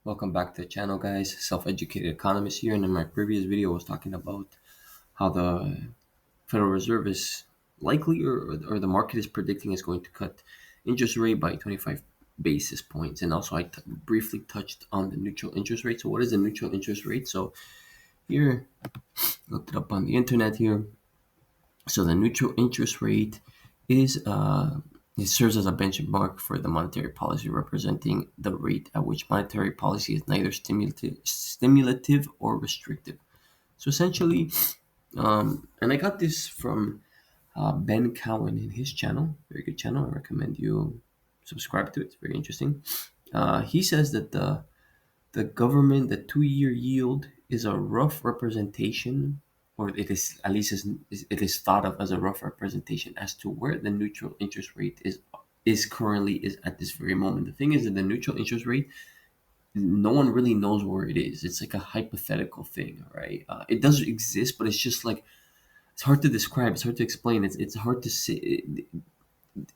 Welcome back to the channel, guys. Self Educated Economist here, and in my previous video, I was talking about how the Federal Reserve is likely, or the market is predicting, is going to cut interest rate by 25 basis points. And also, briefly touched on the neutral interest rate. So, what is the neutral interest rate? So, here, looked it up on the internet here. So the neutral interest rate is it serves as a benchmark for the monetary policy, representing the rate at which monetary policy is neither stimulative or restrictive. So essentially, and I got this from Ben Cowan in his channel, very good channel. I recommend you subscribe to it. It's very interesting. He says that the government, the 2 year yield is a rough representation, or it is at least it is thought of as a rough representation as to where the neutral interest rate is currently is at this very moment. The thing is that the neutral interest rate, no one really knows where it is. It's like a hypothetical thing, right? It does exist, but it's just like it's hard to describe. It's hard to explain. It's hard to say.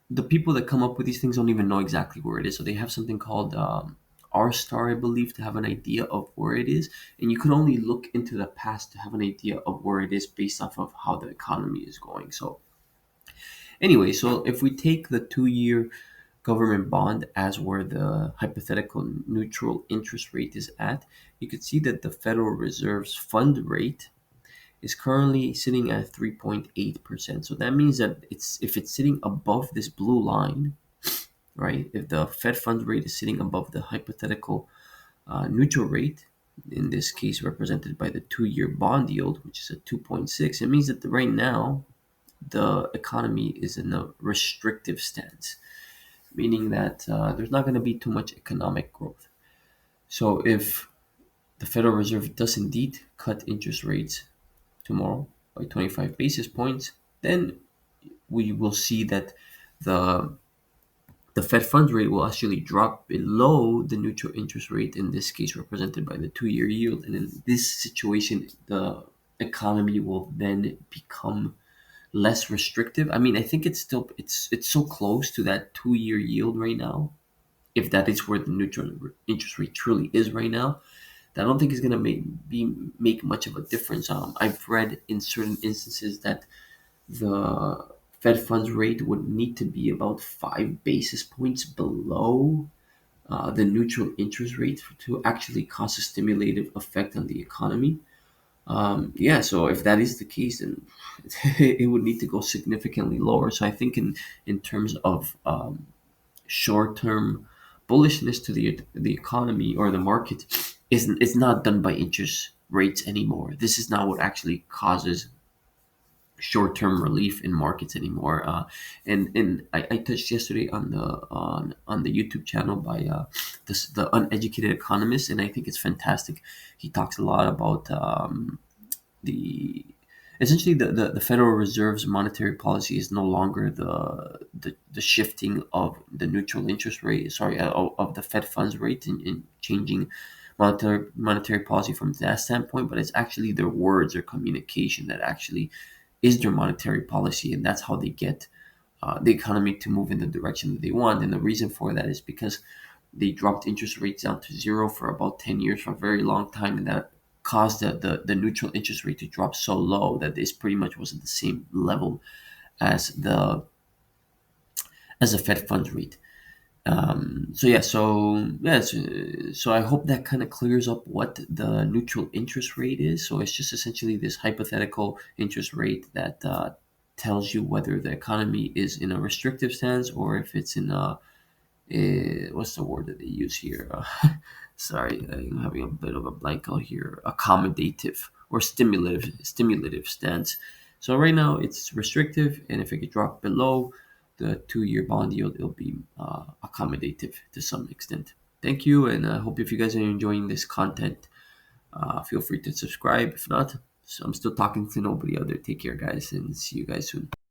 The people that come up with these things don't even know exactly where it is. So they have something called R star, I believe, to have an idea of where it is. And you can only look into the past to have an idea of where it is based off of how the economy is going. So anyway, so if we take the 2 year government bond as where the hypothetical neutral interest rate is at, you could see that the Federal Reserve's fund rate is currently sitting at 3.8%. So that means that if it's sitting above this blue line, right? If the Fed funds rate is sitting above the hypothetical neutral rate, in this case represented by the 2 year bond yield, which is at 2.6, it means that right now the economy is in a restrictive stance, meaning that there's not going to be too much economic growth. So if the Federal Reserve does indeed cut interest rates tomorrow by 25 basis points, then we will see that the the Fed funds rate will actually drop below the neutral interest rate, in this case represented by the 2 year yield. And in this situation, the economy will then become less restrictive. I mean, I think it's so close to that 2 year yield right now, if that is where the neutral interest rate truly is right now, that I don't think is going to make much of a difference. I've read in certain instances that the Fed funds rate would need to be about 5 basis points below the neutral interest rate to actually cause a stimulative effect on the economy. Yeah, so if that is the case, then it would need to go significantly lower. So I think in terms of short term bullishness to the economy or the market, isn't it's not done by interest rates anymore. This is not what actually causes short-term relief in markets anymore. And I touched yesterday on the YouTube channel by the Uneducated Economist, and I think it's fantastic. He talks a lot about the essentially the Federal Reserve's monetary policy is no longer the shifting of the neutral interest rate, sorry, of the Fed funds rate in changing monetary policy from that standpoint, but it's actually their words or communication that actually is their monetary policy, and that's how they get the economy to move in the direction that they want. And the reason for that is because they dropped interest rates down to zero for about 10 years, for a very long time, and that caused the neutral interest rate to drop so low that this pretty much was at the same level as the Fed funds rate. So I hope that kind of clears up what the neutral interest rate is. So it's just essentially this hypothetical interest rate that tells you whether the economy is in a restrictive stance or if it's in what's the word that they use here? Sorry, I'm having a bit of a blank out here. Accommodative or stimulative stance. So right now it's restrictive, and if it could drop below the 2 year bond yield, it'll be accommodative to some extent. Thank you, and I hope if you guys are enjoying this content, feel free to subscribe. If not, so I'm still talking to nobody out there. Take care, guys, and see you guys soon.